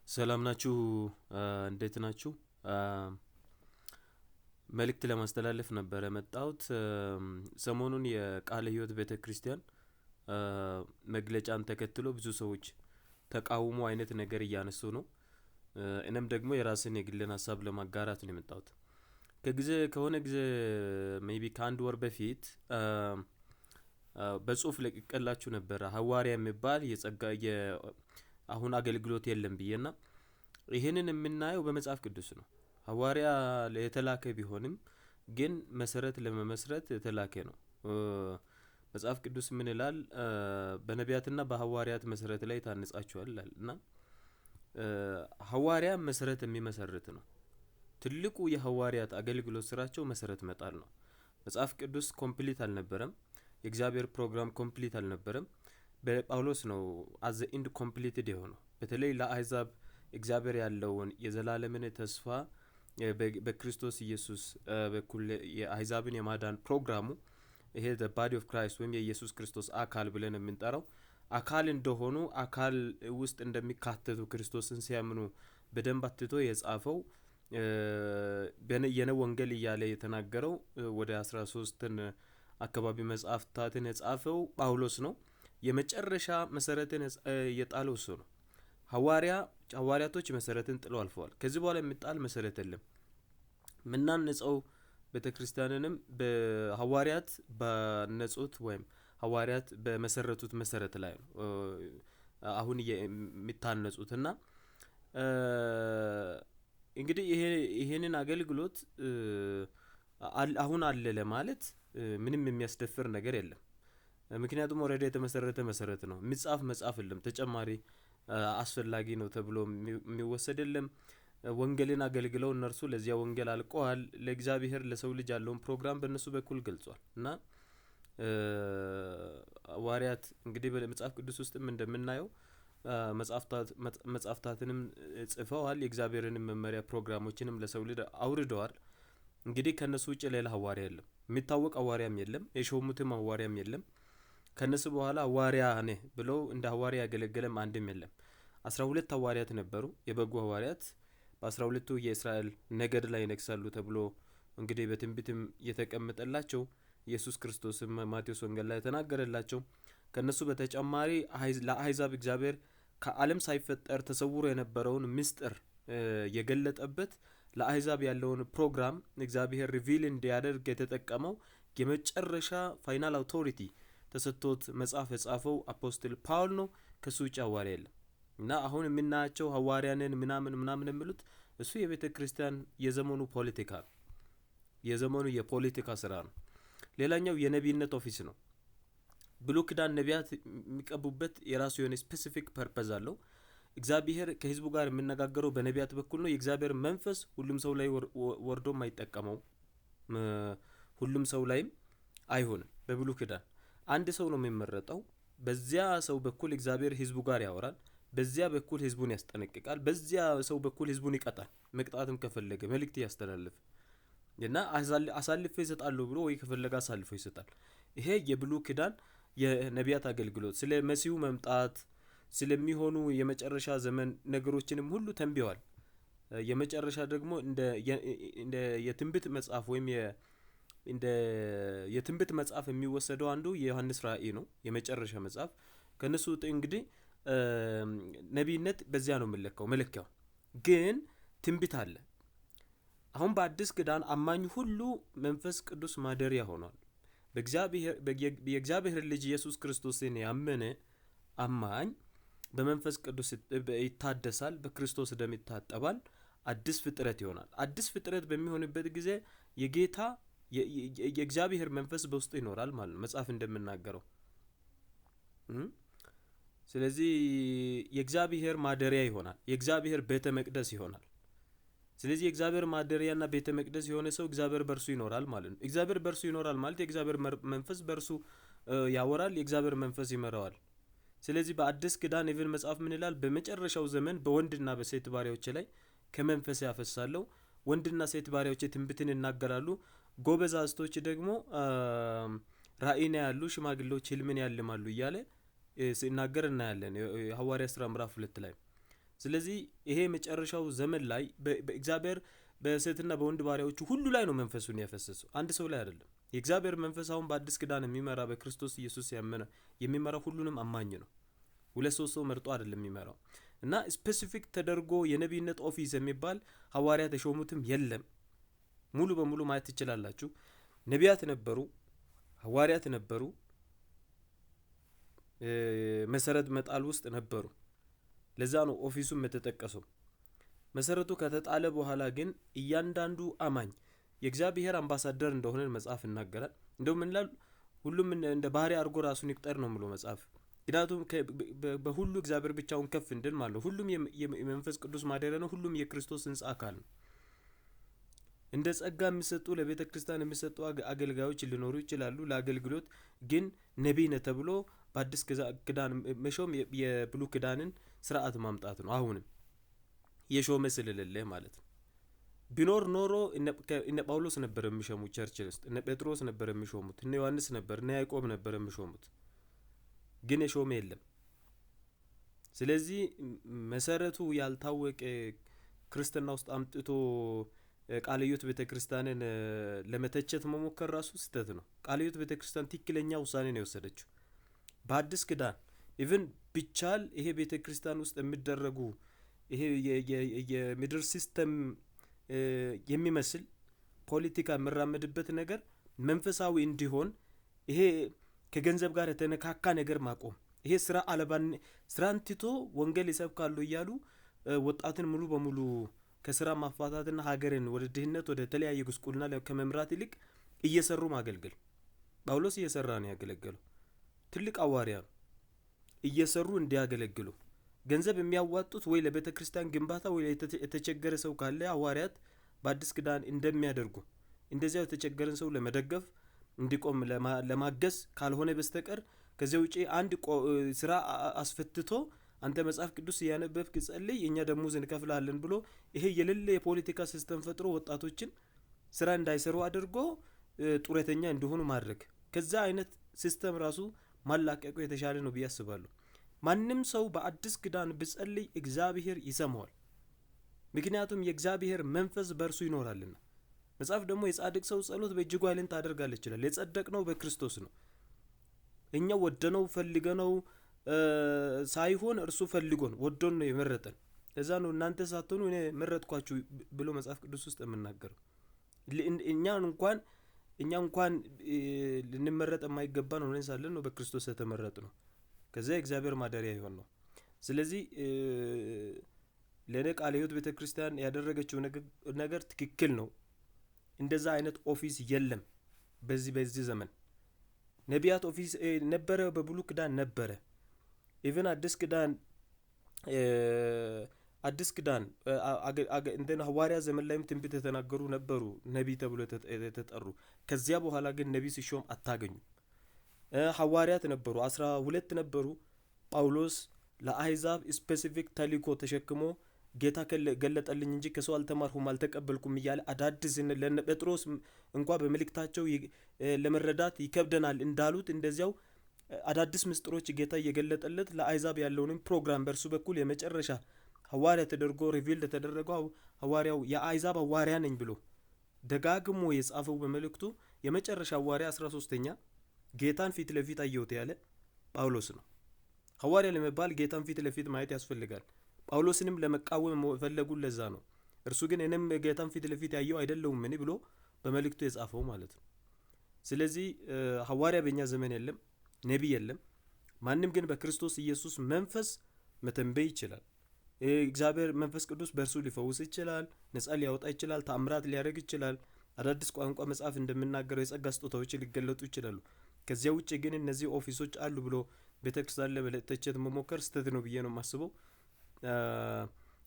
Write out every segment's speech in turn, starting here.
ሰላም ናችሁ? እንዴት ናችሁ? መልእክት ለማስተላለፍ ነበር የመጣሁት። ሰሞኑን የቃለ ሕይወት ቤተክርስቲያን መግለጫን ተከትሎ ብዙ ሰዎች ተቃውሞ አይነት ነገር እያነሱ ነው። እኔም ደግሞ የራስን የግልን ሀሳብ ለማጋራት ነው የመጣሁት። ከሆነ ጊዜ ሜቢ ከአንድ ወር በፊት በጽሁፍ ለቅቄላችሁ ነበረ ሐዋርያ የሚባል አሁን አገልግሎት የለም ብዬና ይህንን የምናየው በመጽሐፍ ቅዱስ ነው። ሐዋርያ የተላከ ቢሆንም ግን መሰረት ለመመስረት የተላከ ነው። መጽሐፍ ቅዱስ ምን ይላል? በነቢያትና በሐዋርያት መሰረት ላይ ታንጻችኋል ይላል እና ሐዋርያ መሰረት የሚመሰርት ነው። ትልቁ የሐዋርያት አገልግሎት ስራቸው መሰረት መጣል ነው። መጽሐፍ ቅዱስ ኮምፕሊት አልነበረም። የእግዚአብሔር ፕሮግራም ኮምፕሊት አልነበረም። በጳውሎስ ነው አዘ ኢንድ ኮምፕሊትድ የሆነው። በተለይ ለአሕዛብ እግዚአብሔር ያለውን የዘላለምን ተስፋ በክርስቶስ ኢየሱስ በኩል የአሕዛብን የማዳን ፕሮግራሙ ይሄ the body of Christ ወይም የኢየሱስ ክርስቶስ አካል ብለን የምንጠራው አካል እንደሆኑ አካል ውስጥ እንደሚካተቱ ክርስቶስን ሲያምኑ በደንብ አትቶ የጻፈው የነ ወንጌል እያለ የተናገረው ወደ 13 አካባቢ መጽሐፍታትን የጻፈው ጳውሎስ ነው። የመጨረሻ መሰረትን የጣለው እሱ ነው። ሐዋርያቶች መሰረትን ጥለው አልፈዋል። ከዚህ በኋላ የሚጣል መሰረት የለም። ምናንጸው ቤተክርስቲያንንም በሐዋርያት በነጹት ወይም ሐዋርያት በመሰረቱት መሰረት ላይ ነው አሁን የሚታነጹት እና እንግዲህ ይሄንን አገልግሎት አሁን አለ ለማለት ምንም የሚያስደፍር ነገር የለም። ምክንያቱም ኦሬዲ የተመሰረተ መሰረት ነው። የሚጻፍ መጽሐፍ የለም ተጨማሪ አስፈላጊ ነው ተብሎ የሚወሰድ የለም። ወንጌልን አገልግለው እነርሱ ለዚያ ወንጌል አልቀዋል። ለእግዚአብሔር ለሰው ልጅ ያለውን ፕሮግራም በእነሱ በኩል ገልጿል እና ሐዋርያት እንግዲህ በመጽሐፍ ቅዱስ ውስጥም እንደምናየው መጽሐፍታትንም ጽፈዋል። የእግዚአብሔርንም መመሪያ ፕሮግራሞችንም ለሰው ልጅ አውርደዋል። እንግዲህ ከነሱ ውጭ ሌላ ሐዋርያ የለም። የሚታወቅ ሐዋርያም የለም። የሾሙትም ሐዋርያም የለም። ከነሱ በኋላ ሐዋርያ ነህ ብለው እንደ ሐዋርያ ያገለገለም አንድም የለም። 12 ሐዋርያት ነበሩ፣ የበጉ ሐዋርያት በ12ቱ የእስራኤል ነገድ ላይ ይነግሳሉ ተብሎ እንግዲህ በትንቢትም የተቀመጠላቸው ኢየሱስ ክርስቶስም ማቴዎስ ወንጌል ላይ ተናገረላቸው። ከነሱ በተጨማሪ ለአሕዛብ እግዚአብሔር ከዓለም ሳይፈጠር ተሰውሮ የነበረውን ምስጢር የገለጠበት ለአሕዛብ ያለውን ፕሮግራም እግዚአብሔር ሪቪል እንዲያደርግ የተጠቀመው የመጨረሻ ፋይናል አውቶሪቲ ተሰጥቶት መጽሐፍ የጻፈው አፖስትል ፓውል ነው። ከሱ ውጭ ሐዋርያ የለም እና አሁን የምናያቸው ሐዋርያንን ምናምን የሚሉት እሱ የቤተ ክርስቲያን የዘመኑ ፖለቲካ ነው። የዘመኑ የፖለቲካ ስራ ነው። ሌላኛው የነቢይነት ኦፊስ ነው። ብሉይ ኪዳን ነቢያት የሚቀቡበት የራሱ የሆነ ስፔሲፊክ ፐርፐዝ አለው። እግዚአብሔር ከህዝቡ ጋር የሚነጋገረው በነቢያት በኩል ነው። የእግዚአብሔር መንፈስ ሁሉም ሰው ላይ ወርዶም አይጠቀመው፣ ሁሉም ሰው ላይም አይሆንም። በብሉይ ኪዳን አንድ ሰው ነው የሚመረጠው። በዚያ ሰው በኩል እግዚአብሔር ህዝቡ ጋር ያወራል። በዚያ በኩል ህዝቡን ያስጠነቅቃል። በዚያ ሰው በኩል ህዝቡን ይቀጣል። መቅጣትም ከፈለገ መልእክት ያስተላልፍ እና አሳልፎ ይሰጣሉ ብሎ ወይ ከፈለገ አሳልፎ ይሰጣል። ይሄ የብሉይ ኪዳን የነቢያት አገልግሎት ስለ መሲሁ መምጣት ስለሚሆኑ የመጨረሻ ዘመን ነገሮችንም ሁሉ ተንብየዋል። የመጨረሻ ደግሞ እንደ የትንቢት መጽሐፍ ወይም እንደ የትንቢት መጽሐፍ የሚወሰደው አንዱ የዮሐንስ ራእይ ነው። የመጨረሻ መጽሐፍ ከነሱ እንግዲህ ነቢይነት በዚያ ነው የሚለካው። መለኪያው ግን ትንቢት አለ። አሁን በአዲስ ኪዳን አማኝ ሁሉ መንፈስ ቅዱስ ማደሪያ ሆኗል። የእግዚአብሔር ልጅ ኢየሱስ ክርስቶስን ያመነ አማኝ በመንፈስ ቅዱስ ይታደሳል፣ በክርስቶስ ደም ይታጠባል፣ አዲስ ፍጥረት ይሆናል። አዲስ ፍጥረት በሚሆንበት ጊዜ የጌታ የእግዚአብሔር መንፈስ በውስጡ ይኖራል ማለት ነው፣ መጽሐፍ እንደምናገረው። ስለዚህ የእግዚአብሔር ማደሪያ ይሆናል፣ የእግዚአብሔር ቤተ መቅደስ ይሆናል። ስለዚህ የእግዚአብሔር ማደሪያና ቤተ መቅደስ የሆነ ሰው እግዚአብሔር በርሱ ይኖራል ማለት ነው። እግዚአብሔር በርሱ ይኖራል ማለት የእግዚአብሔር መንፈስ በርሱ ያወራል፣ የእግዚአብሔር መንፈስ ይመራዋል። ስለዚህ በአዲስ ኪዳን ኢቭን መጽሐፍ ምን ይላል? በመጨረሻው ዘመን በወንድና በሴት ባሪያዎች ላይ ከመንፈስ ያፈሳለሁ። ወንድና ሴት ባሪያዎች ትንቢትን ይናገራሉ፣ ጎበዛዝቶች ደግሞ ራእይን ያያሉ፣ ሽማግሌዎች ህልምን ያልማሉ እያለ ሲናገር እናያለን ሐዋርያት ሥራ ምዕራፍ 2 ላይ። ስለዚህ ይሄ መጨረሻው ዘመን ላይ በእግዚአብሔር በሴትና በወንድ ባሪያዎቹ ሁሉ ላይ ነው መንፈሱን ያፈሰሰው፣ አንድ ሰው ላይ አይደለም። የእግዚአብሔር መንፈስ አሁን በአዲስ ኪዳን የሚመራ በክርስቶስ ኢየሱስ ያመነ የሚመራ ሁሉንም አማኝ ነው። ሁለት ሶስት ሰው መርጦ አይደለም የሚመራው። እና ስፔሲፊክ ተደርጎ የነቢይነት ኦፊስ የሚባል ሐዋርያት የሾሙትም የለም። ሙሉ በሙሉ ማየት ትችላላችሁ። ነቢያት ነበሩ፣ ሐዋርያት ነበሩ፣ መሰረት መጣል ውስጥ ነበሩ። ለዛ ነው ኦፊሱም የተጠቀሰው። መሰረቱ ከተጣለ በኋላ ግን እያንዳንዱ አማኝ የእግዚአብሔር አምባሳደር እንደሆነ መጽሐፍ ይናገራል። እንደውም እንላል ሁሉም እንደ ባህሪ አድርጎ ራሱን ይቁጠር ነው ብሎ መጽሐፍ። ምክንያቱም በሁሉ እግዚአብሔር ብቻውን ከፍ እንድን ማለት ነው። ሁሉም የመንፈስ ቅዱስ ማደሪያ ነው። ሁሉም የክርስቶስ ሕንጻ አካል ነው። እንደ ጸጋ የሚሰጡ ለቤተ ክርስቲያን የሚሰጡ አገልጋዮች ሊኖሩ ይችላሉ። ለአገልግሎት ግን ነቢይ ነው ተብሎ በአዲስ ኪዳን መሾም የብሉይ ኪዳንን ስርዓት ማምጣት ነው። አሁንም የሾመ ስለሌለ ማለት ነው። ቢኖር ኖሮ እነ ጳውሎስ ነበር የሚሾሙት ቸርች ውስጥ፣ እነ ጴጥሮስ ነበር የሚሾሙት፣ እነ ዮሐንስ ነበር፣ እነ ያዕቆብ ነበር የሚሾሙት። ግን የሾመ የለም። ስለዚህ መሰረቱ ያልታወቀ ክርስትና ውስጥ አምጥቶ ቃለ ሕይወት ቤተክርስቲያንን ለመተቸት መሞከር ራሱ ስህተት ነው። ቃለ ሕይወት ቤተክርስቲያን ትክክለኛ ውሳኔ ነው የወሰደችው። በአዲስ ኪዳን ኢቭን ቢቻል ይሄ ቤተክርስቲያን ውስጥ የሚደረጉ ይሄ የምድር ሲስተም የሚመስል ፖለቲካ የሚራመድበት ነገር መንፈሳዊ እንዲሆን ይሄ ከገንዘብ ጋር የተነካካ ነገር ማቆም፣ ይሄ ስራን ትቶ ወንጌል ይሰብካሉ እያሉ ወጣትን ሙሉ በሙሉ ከስራ ማፋታትና ሀገርን ወደ ድህነት ወደ ተለያየ ጉስቁልና ከመምራት ይልቅ እየሰሩ ማገልገል። ጳውሎስ እየሰራ ነው ያገለገለው። ትልቅ ሐዋርያ ነው። እየሰሩ እንዲያገለግሉ ገንዘብ የሚያዋጡት ወይ ለቤተ ክርስቲያን ግንባታ ወይ የተቸገረ ሰው ካለ ሐዋርያት በአዲስ ኪዳን እንደሚያደርጉ እንደዚያው የተቸገረን ሰው ለመደገፍ እንዲቆም ለማገዝ ካልሆነ በስተቀር ከዚህ ውጪ አንድ ስራ አስፈትቶ አንተ መጽሐፍ ቅዱስ ያነበብክ ጸልይ እኛ ደሞዝ እንከፍላለን ብሎ ይሄ የሌለ የፖለቲካ ሲስተም ፈጥሮ ወጣቶችን ስራ እንዳይሰሩ አድርጎ ጡረተኛ እንዲሆኑ ማድረግ፣ ከዛ አይነት ሲስተም ራሱ ማላቀቁ የተሻለ ነው ብዬ አስባለሁ። ማንም ሰው በአዲስ ኪዳን ቢጸልይ እግዚአብሔር ይሰማዋል። ምክንያቱም የእግዚአብሔር መንፈስ በእርሱ ይኖራልና። መጽሐፍ ደግሞ የጻድቅ ሰው ጸሎት በእጅጉ ኃይልን ታደርጋለች ይላል። የጸደቅነው በክርስቶስ ነው። እኛ ወደነው ፈልገነው ሳይሆን እርሱ ፈልጎን ወዶን ነው የመረጠን። ለዛ ነው እናንተ ሳትሆኑ እኔ መረጥኳችሁ ብሎ መጽሐፍ ቅዱስ ውስጥ የምናገረው። እኛ እንኳን ልንመረጥ የማይገባ ነው ነን ሳለን ነው በክርስቶስ የተመረጥ ነው። ከዛ የእግዚአብሔር ማደሪያ ይሆን ነው። ስለዚህ ለኔ ቃለ ሕይወት ቤተክርስቲያን ያደረገችው ነገር ትክክል ነው። እንደዛ አይነት ኦፊስ የለም በዚህ ዘመን። ነቢያት ኦፊስ ነበረ፣ በብሉይ ኪዳን ነበረ። ኢቭን አዲስ ኪዳን እንደ ሐዋርያ ዘመን ላይም ትንቢት የተናገሩ ነበሩ፣ ነቢይ ተብሎ የተጠሩ። ከዚያ በኋላ ግን ነቢይ ሲሾም አታገኙ። ሐዋርያት ነበሩ፣ 12 ነበሩ። ጳውሎስ ለአሕዛብ ስፔሲፊክ ተልእኮ ተሸክሞ ጌታ ገለጠልኝ እንጂ ከሰው አልተማርኩም አልተቀበልኩም እያለ አዳዲስ ለነ ጴጥሮስ እንኳን በመልእክታቸው ለመረዳት ይከብደናል እንዳሉት እንደዚያው አዳዲስ ምስጢሮች ጌታ እየገለጠለት ለአሕዛብ ያለውንም ፕሮግራም በእርሱ በኩል የመጨረሻ ሐዋርያ ተደርጎ ሪቪል ተደረገው። ሐዋርያው የአሕዛብ ሐዋርያ ነኝ ብሎ ደጋግሞ የጻፈው በመልእክቱ የመጨረሻ ሐዋርያ 13ኛ ጌታን ፊት ለፊት አየሁት ያለ ጳውሎስ ነው። ሐዋርያ ለመባል ጌታን ፊት ለፊት ማየት ያስፈልጋል። ጳውሎስንም ለመቃወም ፈለጉ። ለዛ ነው እርሱ ግን እኔም ጌታን ፊት ለፊት ያየው አይደለሁም ምን ብሎ በመልእክቱ የጻፈው ማለት ነው። ስለዚህ ሐዋርያ በእኛ ዘመን የለም፣ ነቢይ የለም። ማንም ግን በክርስቶስ ኢየሱስ መንፈስ መተንበይ ይችላል። እግዚአብሔር መንፈስ ቅዱስ በእርሱ ሊፈውስ ይችላል፣ ነፃ ሊያወጣ ይችላል፣ ተአምራት ሊያደርግ ይችላል። አዳዲስ ቋንቋ መጽሐፍ እንደምናገረው የጸጋ ስጦታዎች ሊገለጡ ይችላሉ። ከዚያ ውጭ ግን እነዚህ ኦፊሶች አሉ ብሎ ቤተክርስቲያን ለመተቸት መሞከር ስህተት ነው ብዬ ነው የማስበው።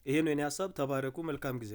ይሄ ነው የኔ ሀሳብ። ተባረኩ። መልካም ጊዜ